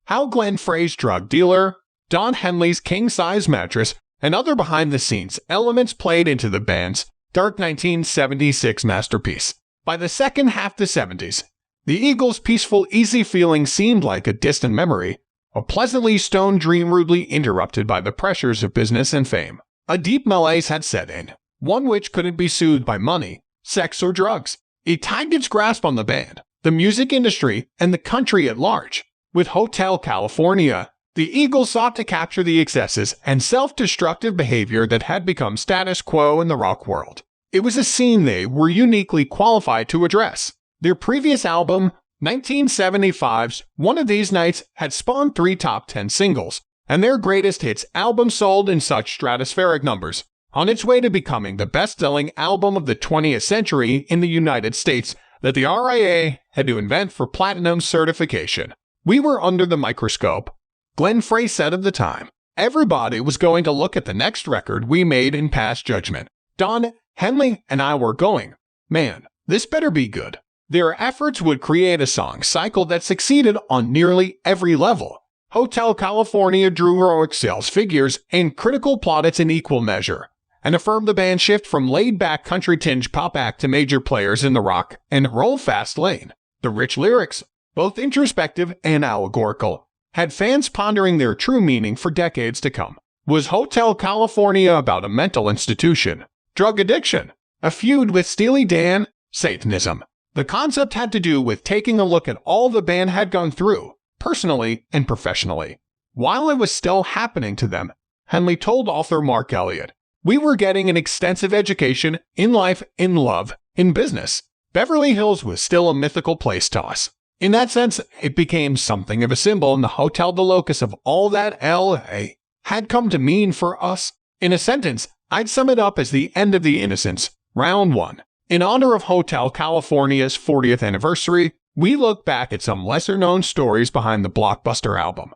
how Glenn Frey's drug dealer, Don Henley's king-size mattress, and other behind-the-scenes elements played into the band's dark 1976 masterpiece. By the second half of the 70s, the Eagles' peaceful, easy feeling seemed like a distant memory, a pleasantly stoned dream rudely interrupted by the pressures of business and fame. A deep malaise had set in, one which couldn't be soothed by money, sex, or drugs. It tightened its grasp on the band, the music industry, and the country at large. With Hotel California, the Eagles sought to capture the excesses and self-destructive behavior that had become status quo in the rock world. It was a scene they were uniquely qualified to address. Their previous album, 1975's One of These Nights, had spawned 3 top 10 singles, and their greatest hits album sold in such stratospheric numbers, on its way to becoming the best-selling album of the 20th century in the United States that the RIAA had to invent for platinum certification. "We were under the microscope," Glenn Frey said of the time. "Everybody was going to look at the next record we made and pass judgment. Don, Henley, and I were going, man, this better be good." Their efforts would create a song cycle that succeeded on nearly every level. Hotel California drew heroic sales figures and critical plaudits in equal measure, and affirmed the band's shift from laid-back country-tinged pop act to major players in the rock and roll-fast lane. The rich lyrics, both introspective and allegorical, had fans pondering their true meaning for decades to come. Was Hotel California about a mental institution, drug addiction, a feud with Steely Dan, Satanism? The concept had to do with taking a look at all the band had gone through, personally and professionally, while it was still happening to them. Henley told author Mark Elliott, "We were getting an extensive education in life, in love, in business. Beverly Hills was still a mythical place to us. In that sense, it became something of a symbol in the hotel, the locus of all that L.A. had come to mean for us. In a sentence, I'd sum it up as the end of the Innocence, round 1. In honor of Hotel California's 40th anniversary, we look back at some lesser-known stories behind the blockbuster album."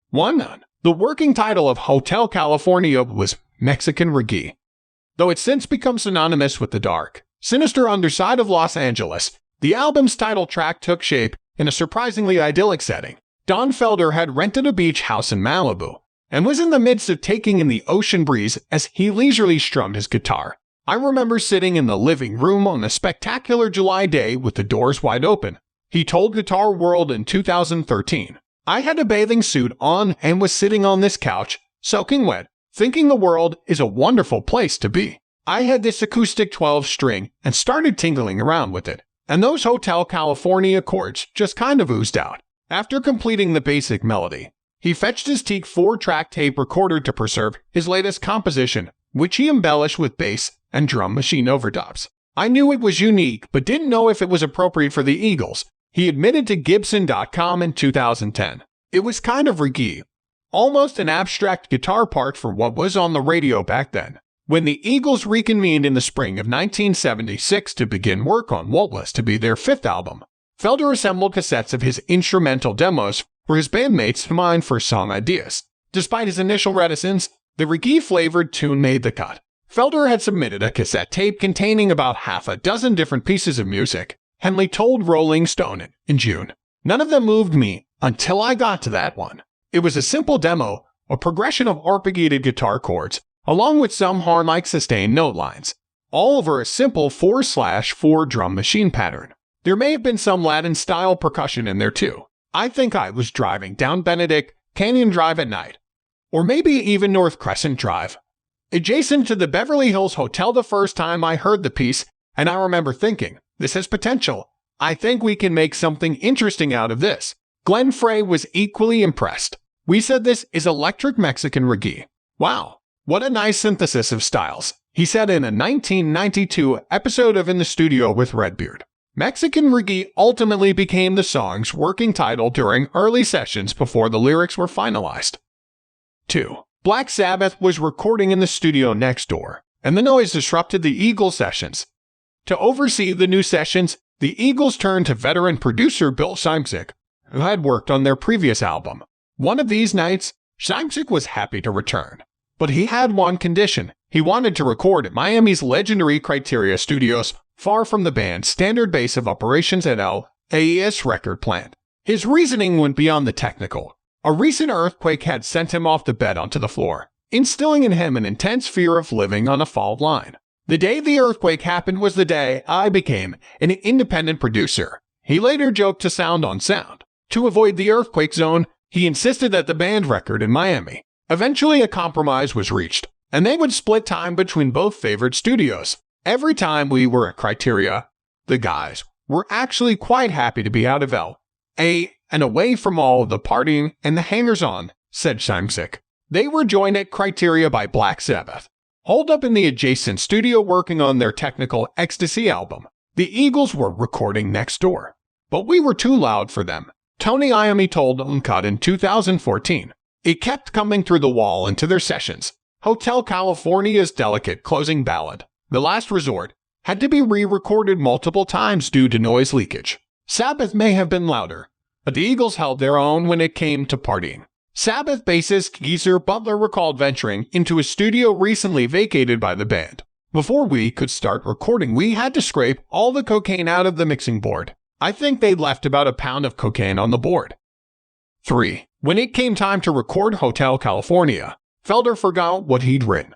1. The working title of Hotel California was Mexican Reggae. Though it's since become synonymous with the dark, sinister underside of Los Angeles, the album's title track took shape in a surprisingly idyllic setting. Don Felder had rented a beach house in Malibu and was in the midst of taking in the ocean breeze as he leisurely strummed his guitar. "I remember sitting in the living room on a spectacular July day with the doors wide open," he told Guitar World in 2013. "I had a bathing suit on and was sitting on this couch, soaking wet, thinking the world is a wonderful place to be. I had this acoustic 12-string and started tinkling around with it, and those Hotel California chords just kind of oozed out." After completing the basic melody, he fetched his teak 4-track tape recorder to preserve his latest composition, which he embellished with bass and drum machine overdubs. "I knew it was unique, but didn't know if it was appropriate for the Eagles," he admitted to Gibson.com in 2010. "It was kind of reggae, almost an abstract guitar part for what was on the radio back then." When the Eagles reconvened in the spring of 1976 to begin work on what was to be their 5th album, Felder assembled cassettes of his instrumental demos for his bandmates to mine for song ideas. Despite his initial reticence, the reggae-flavored tune made the cut. Felder had submitted a cassette tape containing about half a dozen different pieces of music, Henley told Rolling Stone in June. "None of them moved me until I got to that one. It was a simple demo, a progression of arpeggiated guitar chords, along with some horn-like sustained note lines, all over a simple 4/4 drum machine pattern. There may have been some Latin-style percussion in there too. I think I was driving down Benedict Canyon Drive at night, or maybe even North Crescent Drive, adjacent to the Beverly Hills Hotel the first time I heard the piece, and I remember thinking, this has potential. I think we can make something interesting out of this." Glenn Frey was equally impressed. "We said this is electric Mexican reggae. Wow, what a nice synthesis of styles," he said in a 1992 episode of In the Studio with Redbeard. Mexican Reggae ultimately became the song's working title during early sessions before the lyrics were finalized. 2. Black Sabbath was recording in the studio next door, and the noise disrupted the Eagles sessions. To oversee the new sessions, the Eagles turned to veteran producer Bill Szymczyk, who had worked on their previous album. One of these nights, Szymczyk was happy to return. But he had one condition. He wanted to record at Miami's legendary Criteria Studios, far from the band's standard base of operations at LA's record plant. His reasoning went beyond the technical. A recent earthquake had sent him off the bed onto the floor, instilling in him an intense fear of living on a fault line. The day the earthquake happened was the day I became an independent producer. He later joked to Sound on Sound. To avoid the earthquake zone, he insisted that the band record in Miami. Eventually a compromise was reached, and they would split time between both favorite studios. Every time we were at RIAA, the guys were actually quite happy to be out of L.A. and away from all of the partying and the hangers-on, said Simsick. They were joined at RIAA by Black Sabbath, holed up in the adjacent studio working on their Technical Ecstasy album. The Eagles were recording next door, but we were too loud for them. Tony Iommi told Uncut in 2014. It kept coming through the wall into their sessions. Hotel California's delicate closing ballad, The Last Resort, had to be re-recorded multiple times due to noise leakage. Sabbath may have been louder, but the Eagles held their own when it came to partying. Sabbath bassist Geezer Butler recalled venturing into a studio recently vacated by the band. Before we could start recording, we had to scrape all the cocaine out of the mixing board. I think they left about a pound of cocaine on the board. 3. When it came time to record Hotel California, Felder forgot what he'd written.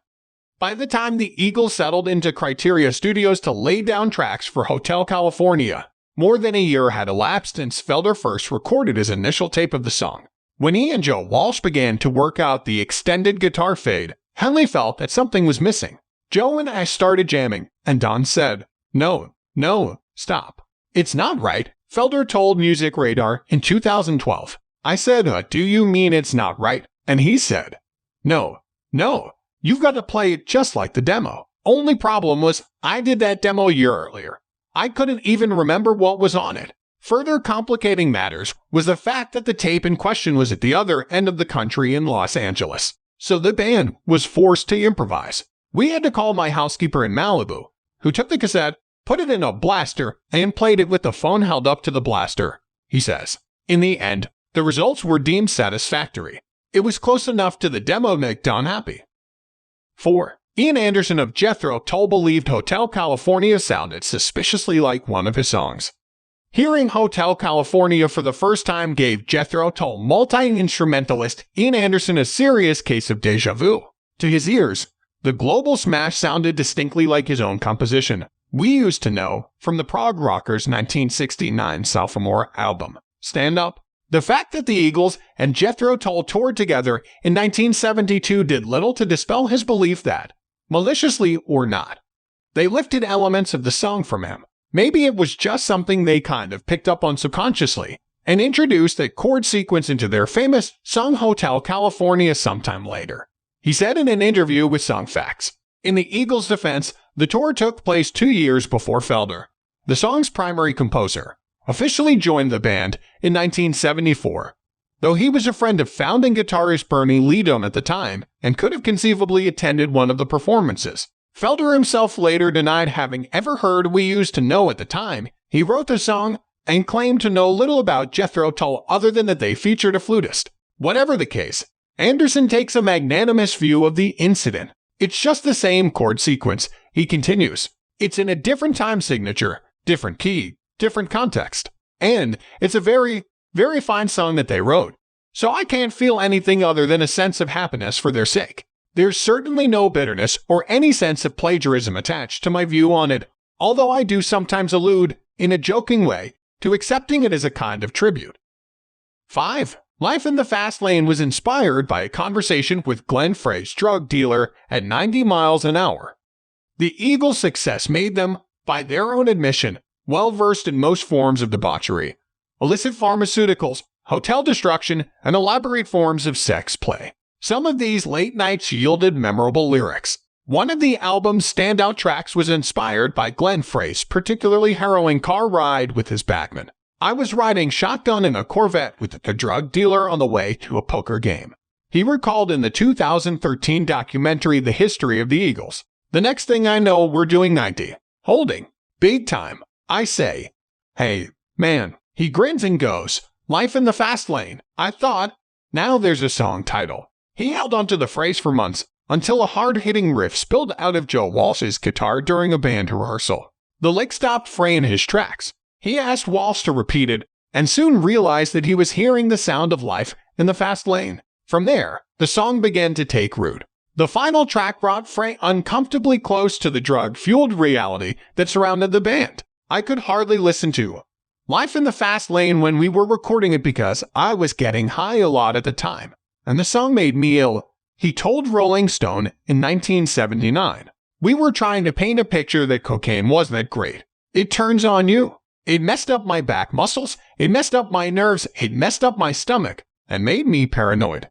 By the time the Eagles settled into RIAA Studios to lay down tracks for Hotel California, more than a year had elapsed since Felder first recorded his initial tape of the song. When he and Joe Walsh began to work out the extended guitar fade, Henley felt that something was missing. Joe and I started jamming, and Don said, No, stop. It's not right, Felder told Music Radar in 2012. I said, do you mean it's not right? And he said, No, you've got to play it just like the demo. Only problem was, I did that demo a year earlier. I couldn't even remember what was on it. Further complicating matters was the fact that the tape in question was at the other end of the country in Los Angeles, so the band was forced to improvise. We had to call my housekeeper in Malibu, who took the cassette, put it in a blaster, and played it with the phone held up to the blaster, he says. In the end, the results were deemed satisfactory. It was close enough to the demo to make Don happy. 4. Ian Anderson of Jethro Tull believed Hotel California sounded suspiciously like one of his songs. Hearing Hotel California for the first time gave Jethro Tull multi-instrumentalist Ian Anderson a serious case of déjà vu. To his ears, the global smash sounded distinctly like his own composition. We used to know from the prog rockers' 1969 sophomore album, Stand Up. The fact that the Eagles and Jethro Tull toured together in 1972 did little to dispel his belief that, maliciously or not, they lifted elements of the song from him. Maybe it was just something they kind of picked up on subconsciously and introduced a chord sequence into their famous song Hotel California sometime later. He said in an interview with Songfacts. In the Eagles' defense, the tour took place 2 years before Felder, the song's primary composer, officially joined the band in 1974. Though he was a friend of founding guitarist Bernie Leadom at the time and could have conceivably attended one of the performances, Felder himself later denied having ever heard We Used to Know at the time. He wrote the song and claimed to know little about Jethro Tull other than that they featured a flutist. Whatever the case, Anderson takes a magnanimous view of the incident. It's just the same chord sequence, he continues. It's in a different time signature, different key, different context. And it's a very, very fine song that they wrote. So I can't feel anything other than a sense of happiness for their sake. There's certainly no bitterness or any sense of plagiarism attached to my view on it, although I do sometimes allude, in a joking way, to accepting it as a kind of tribute. 5. Life in the Fast Lane was inspired by a conversation with Glenn Frey's drug dealer at 90 miles an hour. The Eagles' success made them, by their own admission, well-versed in most forms of debauchery, illicit pharmaceuticals, hotel destruction, and elaborate forms of sex play. Some of these late nights yielded memorable lyrics. One of the album's standout tracks was inspired by Glenn Frey's particularly harrowing car ride with his backman. I was riding shotgun in a Corvette with a drug dealer on the way to a poker game. He recalled in the 2013 documentary The History of the Eagles. The next thing I know, we're doing 90. Holding. Big time. I say, hey, man. He grins and goes, Life in the Fast Lane. I thought, now there's a song title. He held onto the phrase for months, until a hard-hitting riff spilled out of Joe Walsh's guitar during a band rehearsal. The lick stopped Frey in his tracks. He asked Walsh to repeat it, and soon realized that he was hearing the sound of life in the fast lane. From there, the song began to take root. The final track brought Frey uncomfortably close to the drug-fueled reality that surrounded the band. I could hardly listen to Life in the Fast Lane when we were recording it because I was getting high a lot at the time, and the song made me ill, he told Rolling Stone in 1979. We were trying to paint a picture that cocaine wasn't that great. It turns on you. It messed up my back muscles, it messed up my nerves, it messed up my stomach, and made me paranoid.